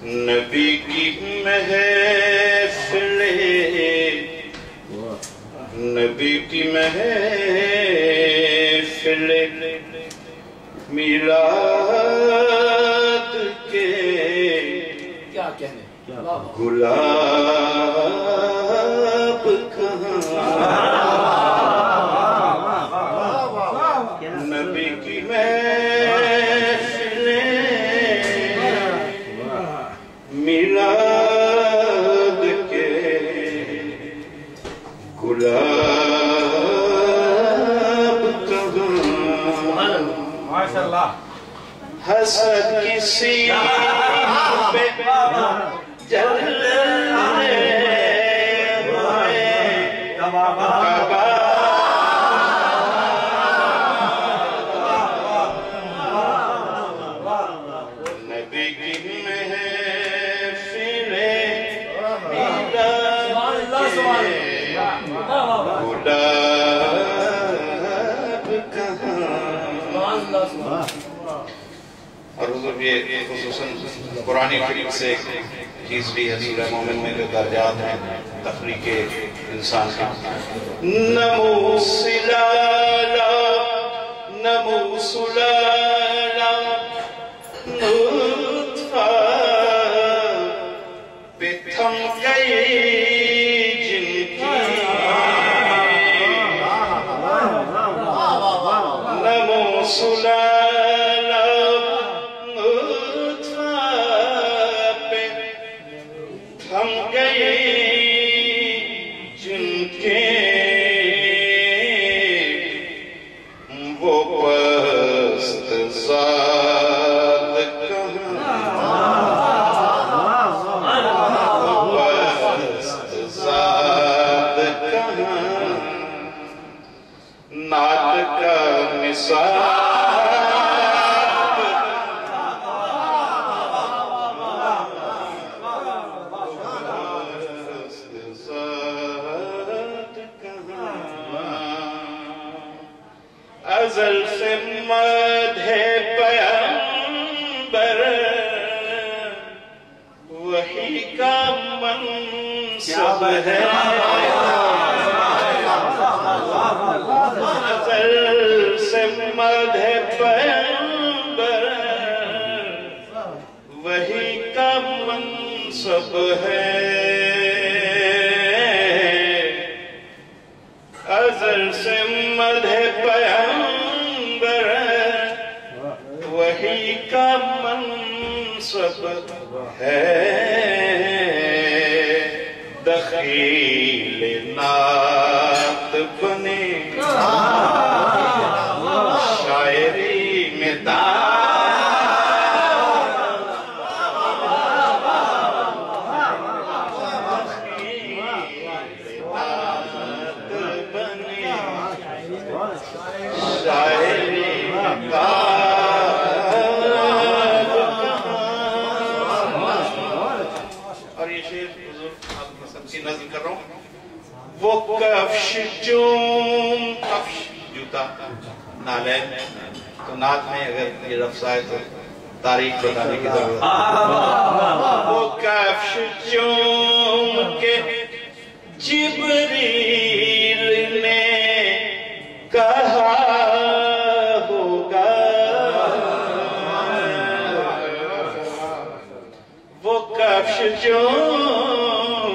نبی کی محفل نبی کی محفل میلاد کے کیا کہنے گلاب کہاں نبی کی محفل میلاد کے گلاب کہاں ماشاءاللہ حسد کسی پہ جلنے نبی کی محفل گلاب کہاں اور حضور یہ خصوصاً قرآن کریم سے چیز لی ہے سورہ مومن میں جو درجات ہیں تخلیق انسان کا نمو سلالا نمو سلالا نطفہ پہ تھم گئی جن کی نمو سلالا ہم گئے جن کے وہ پست ذات کہاں پست ذات کہاں نعت کا مثال ازل سے مدح پیغمبر وحی کا منصب ہے ازل سے مدح پیغمبر وحی کا منصب ہے ازل سے مدح پیغمبر وحی کا منصب ہے دخیل نعت بنے شاعری میں اور یہ شعر حضور آپ سب کی نظم کر رہا ہوں وہ کفش جوم کفش جوتا نالین تو نعت میں اگر یہ لفظ آئے تو تاریخ بتانے کی ضرورت وہ کفش جوم کے جبریل نے کہا ہوگا وہ کفش جوم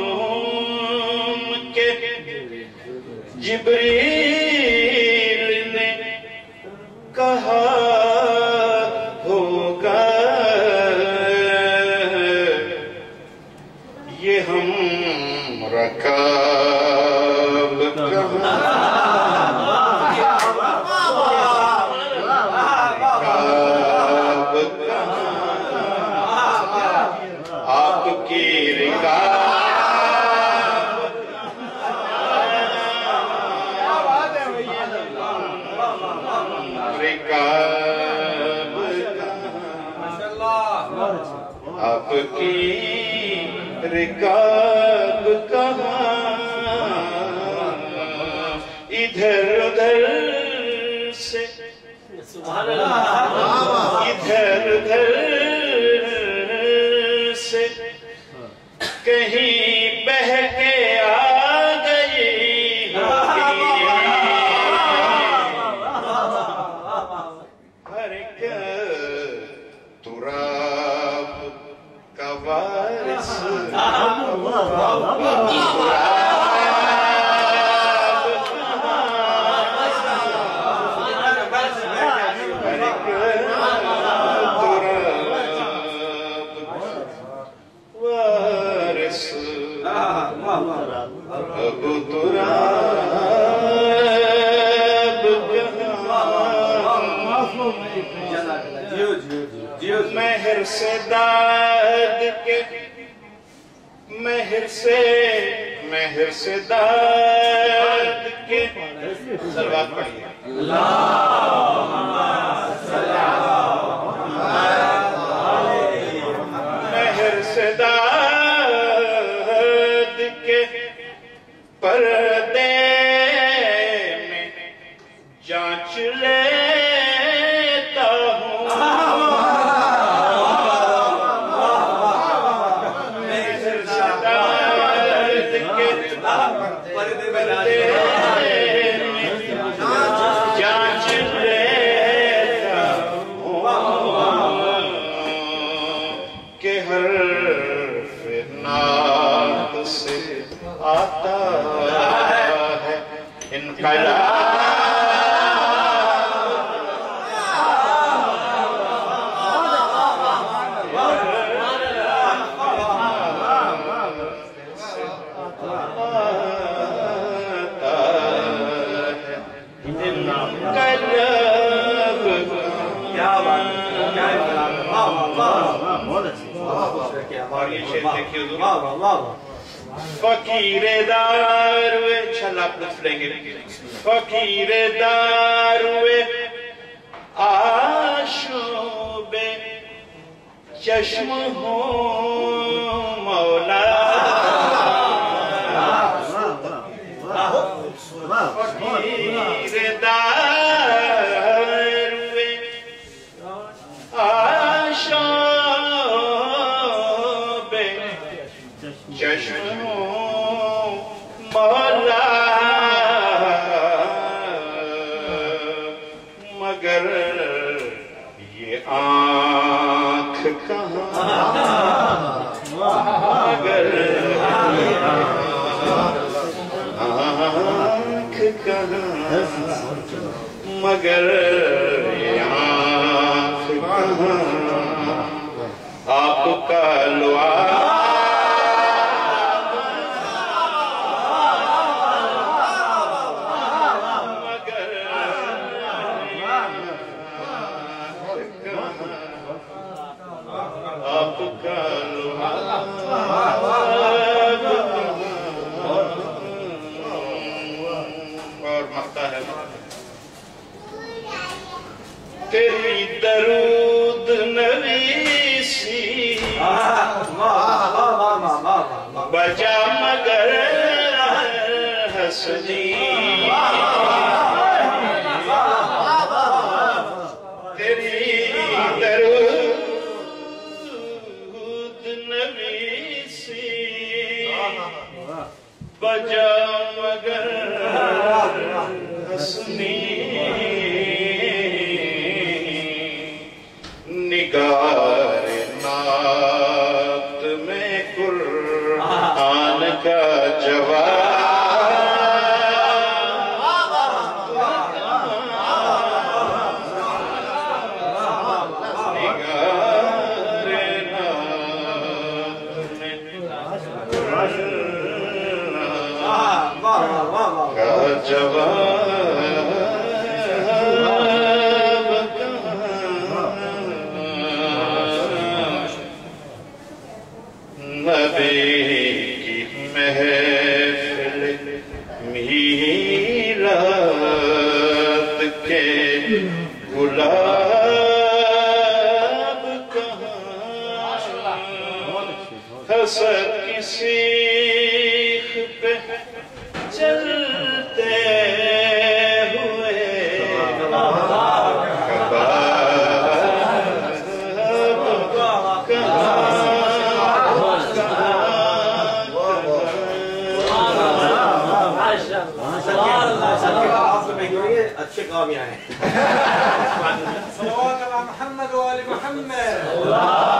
کے جبریل نے کہا ہوگا یہ ہم رکاب کہاں آپ کی رکاب آپ کی رکاب کہاں ادھر ادھر سے ادھر ادھر سے مہر سے داد کے مہر سے داد کے صلوات پڑھیے مہر سے داد کے پردے میں جانچ لیتا ہوں مہر سے داد کے پردے میں جانچ لیتا ہوں کہ حرف نعت سے آتا ہے انقلاب فقیر داروے چھلا پلس لیں گے فقیر داروے آشوب چشم ہوں مولا فقیر داروے آشوب چشم مولا مگر یہ آنکھ کہاں مگر آنکھ کہاں مگر یہ آنکھ کہاں آپ کا لعاب اور مقطع ہے تیری درود نویسی بجا مگر حسنی تیری درود نویسی بجا مگر حسنی نگار نعت میں قرآن کا جواب نگار نعت میں قرآن کا جواب نبی کی محفل میلاد کے گلاب کہاں حسد کی سیخ پہ چلتے ہوئے اچھے کام یہاں ہیں. صلوات علی محمد و آل محمد.